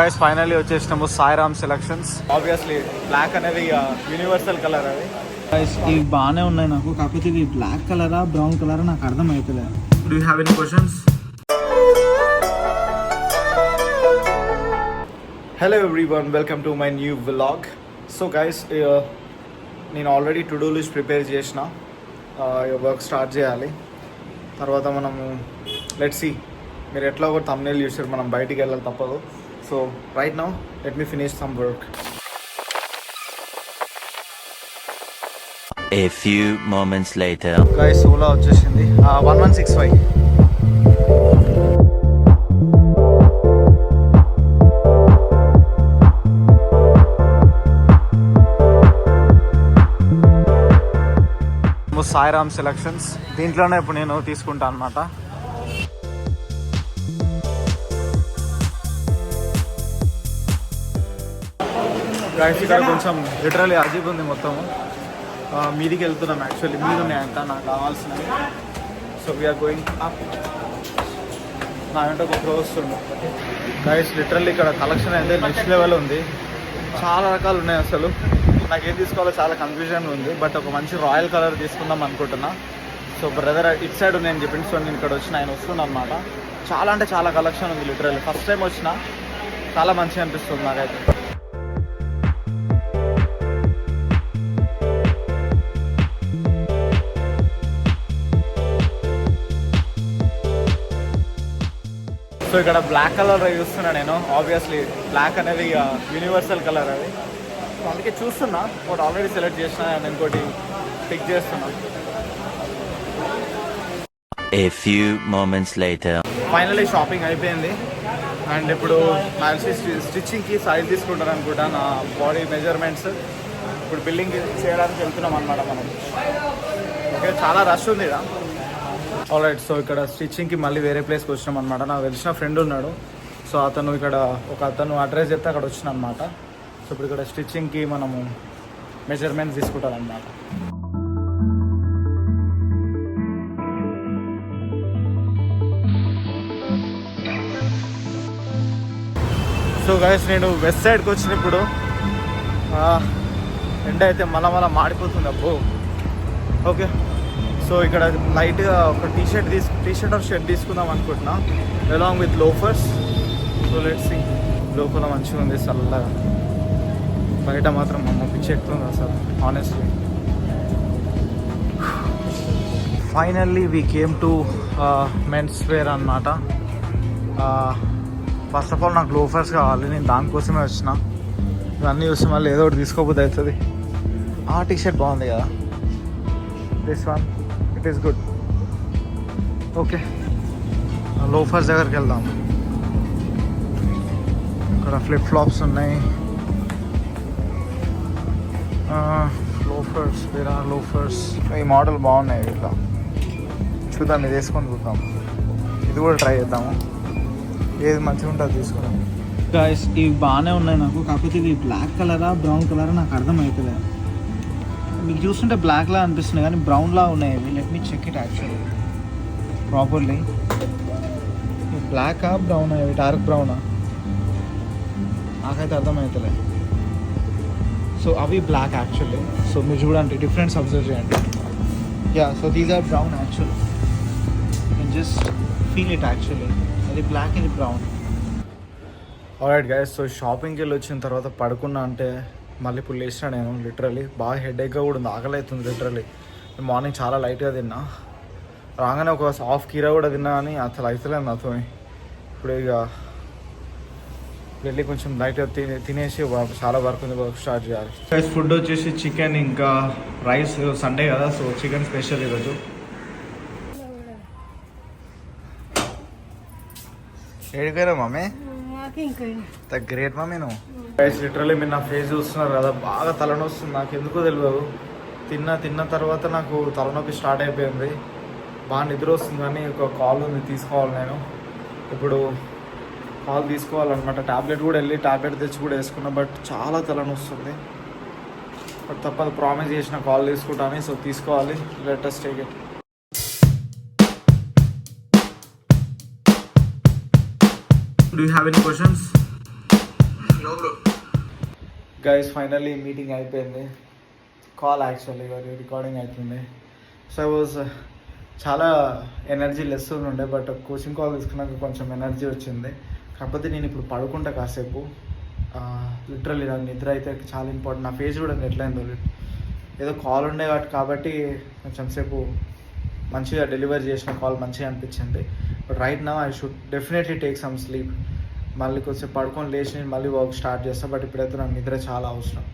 Guys finally వచ్చేసినాము Sairam selections. Obviously black అనేది universal colour అది. గైస్ ఇవి బాగానే ఉన్నాయి నాకు, కాకపోతే ఇవి బ్లాక్ కలరా బ్రౌన్ కలరా నాకు అర్థం అవుతలేదు. Do you have any questions? Hello everyone, welcome to my new vlog. So guys నేను already to do list prepare చేసిన, వర్క్ స్టార్ట్ చేయాలి. తర్వాత మనము లెట్స్ సీ, మీరు ఎట్లా ఒక థంబ్నెయిల్ చూసారు, మనం బయటికి వెళ్ళాలి తప్పదు. So right now let me finish some work. A few moments later. Guys Ola వచ్చేసింది 1165. సాయిరామ్ సెలక్షన్స్ దీంట్లోనే ఇప్పుడు నేను తీసుకుంటాను అనమాట. గైస్ ఇక్కడ కొంచెం లిటరలీ అజీబ్ ఉంది మొత్తము. మీదికి వెళ్తున్నాం, యాక్చువల్లీ మీరు ఉన్నాయంట నాకు కావాల్సినవి. So we're going up. నా వెంట ఒక ప్రో వస్తుంది. గైస్ లిటరల్లీ ఇక్కడ కలెక్షన్ అయితే నెక్స్ట్ లెవెల్ ఉంది. చాలా రకాలు ఉన్నాయి, అసలు నాకు ఏం తీసుకోవాలో చాలా కన్ఫ్యూజన్ ఉంది. బట్ ఒక మంచి రాయల్ కలర్ తీసుకుందాం అనుకుంటున్నా. సో బ్రదర్ ఇట్ సైడ్ నేను చెప్పింది, సో నేను ఇక్కడ వచ్చిన, ఆయన వస్తుంది అనమాట. చాలా అంటే చాలా కలెక్షన్ ఉంది లిటరల్లీ. ఫస్ట్ టైం వచ్చిన, చాలా మంచిగా అనిపిస్తుంది నాకైతే. సో ఇక్కడ బ్లాక్ కలర్ చూస్తున్నా నేను. ఆబ్వియస్లీ బ్లాక్ అనేది యూనివర్సల్ కలర్ అది, అందుకే చూస్తున్నా. ఒకటి ఆల్రెడీ సెలెక్ట్ చేసిన, నేను ఇంకోటి పిక్ చేస్తున్నా. A few moments later. Finally shopping అయిపోయింది. అండ్ ఇప్పుడు నా స్టిచ్చింగ్కి సైజ్ తీసుకుంటాను అనుకుంటా, నా బాడీ మెజర్మెంట్స్. ఇప్పుడు బిల్డింగ్ చేయడానికి వెళ్తున్నాం అనమాట మనం. ఓకే, చాలా రష్ ఉంది ఇక్కడ. ఆల్రైట్, సో ఇక్కడ స్టిచ్చింగ్కి మళ్ళీ వేరే ప్లేస్కి వచ్చినాం అనమాట. నాకు తెలిసిన ఫ్రెండ్ ఉన్నాడు, సో అతను ఇక్కడ అతను అడ్రస్ చెప్తే అక్కడ వచ్చిన అనమాట. సో ఇప్పుడు ఇక్కడ స్టిచ్చింగ్కి మనము మెజర్మెంట్స్ తీసుకుంటాం అనమాట. సో గైస్ నేను వెస్ట్ సైడ్కి వచ్చిన ఇప్పుడు ఎండ అయితే మళ్ళా మాడిపోతుంది అబ్బో. ఓకే, సో ఇక్కడ లైట్గా ఒక టీ షర్ట్ ఆర్ షర్ట్ తీసుకుందాం అనుకుంటున్నా, along with loafers. So let's see. లోపల మంచిగా ఉంది చల్లగా, బయట మాత్రం అమ్మ పిచ్చి ఎక్కుతుంది అసలు honestly. Finally we came to men's wear అన్నమాట. ఫస్ట్ ఆఫ్ ఆల్ నాకు లోఫర్స్ కావాలి, నేను దానికోసమే వచ్చిన. ఇవన్నీ చూస్తే మళ్ళీ ఏదో ఒకటి తీసుకోబోద్ది అవుతుంది. ఆ టీ షర్ట్ బాగుంది కదా, this one it is good. Okay, loafers దగ్గరికి వెళ్దాం. ఇక్కడ ఫ్లిప్ ఫ్లాప్స్ ఉన్నాయి. లోఫర్స్, వేరే లోఫర్స్. ఈ మోడల్ బాగున్నాయి, ఇట్లా చూద్దాం, ఇది వేసుకొని చూద్దాం. ఇది కూడా ట్రై చేద్దాము, ఏది మంచిగా ఉంటుంది తీసుకున్నాం. గైస్ ఇవి బాగానే ఉన్నాయి నాకు, కాకపోతే ఇవి బ్లాక్ కలరా బ్రౌన్ కలరా నాకు అర్థం అవుతలేదు. మీకు చూస్తుంటే బ్లాక్ లా అనిపిస్తుంది కానీ బ్రౌన్ లా ఉన్నాయి ఇవి. Let me check it actually properly. బ్లాకా బ్రౌనా, ఇవి డార్క్ బ్రౌనా నాకైతే అర్థం అవుతలేదు. సో అవి బ్లాక్ యాక్చువల్లీ. సో మీరు చూడండి, డిఫరెన్స్ అబ్జర్వ్ చేయండి. Yeah, so these are brown actually. You can just feel it actually. అది బ్లాక్, ఇది బ్రౌన్. ఆల్రైట్ గైస్, సో షాపింగ్కి వెళ్ళి వచ్చిన తర్వాత పడుకున్నా అంటే మళ్ళీ ఇప్పుడు లేచిన నేను. లిటరలీ బాగా హెడేక్గా కూడా ఉంది, ఆకలి అవుతుంది లిటరలీ. మార్నింగ్ చాలా లైట్గా తిన్నా, రాగానే ఒక హాఫ్ కీరా కూడా తిన్నా, కానీ అసలు అవుతలేదు నాతో. ఇప్పుడు ఇక వెళ్ళి కొంచెం లైట్గా తినేసి చాలా వర్క్ ఉంది, వర్క్ స్టార్ట్ చేయాలి. గైస్ ఫుడ్ వచ్చేసి చికెన్ ఇంకా రైస్. సండే కదా, సో చికెన్ స్పెషల్ ఈరోజు. ఏడిపోయారా మమ్మీ? గ్రేట్ మమ్మీ నువ్వు. గైస్ లిటరల్లీ మీరు నా ఫేస్ చూస్తున్నారు కదా, బాగా తలనొస్తుంది. నాకు ఎందుకో తెలియదు, తిన్న తర్వాత నాకు తలనొప్పి స్టార్ట్ అయిపోయింది. బాగా నిద్ర వస్తుంది, కానీ ఒక కాల్ ఉంది తీసుకోవాలి. నేను ఇప్పుడు కాల్ తీసుకోవాలన్నమాట. ట్యాబ్లెట్ కూడా వెళ్ళి ట్యాబ్లెట్ తెచ్చి కూడా వేసుకున్నా, బట్ చాలా తలనొస్తుంది. బట్ తప్పదు, ప్రామిస్ చేసిన కాల్ తీసుకుంటాను. సో తీసుకోవాలి, let us take it. Do you have any questions? Guys finally meeting అయిపోయింది. కాల్ యాక్చువల్లీ రికార్డింగ్ అవుతుంది. సో ఐ వాజ్ చాలా ఎనర్జీ లెస్ ఉండే, బట్ కోచింగ్ కాల్ తీసుకున్నాక కొంచెం ఎనర్జీ వచ్చింది. కాకపోతే నేను ఇప్పుడు పడుకుంటా కాసేపు. లిటరల్లీ నాకు నిద్ర అయితే చాలా ఇంపార్టెంట్. నా ఫేస్ కూడా ఎట్లయిందో, ఏదో కాల్ ఉండే కాబట్టి కొంచెం సేపు మంచిగా డెలివరీ చేసిన కాల్ మంచిగా అనిపించింది. But right now I should definitely take some sleep. మళ్ళీ కొంచెం పడుకొని లేచి నేను మళ్ళీ వర్క్ స్టార్ట్ చేస్తాను. బట్ ఇప్పుడైతే నాకు నిద్ర చాలా అవసరం.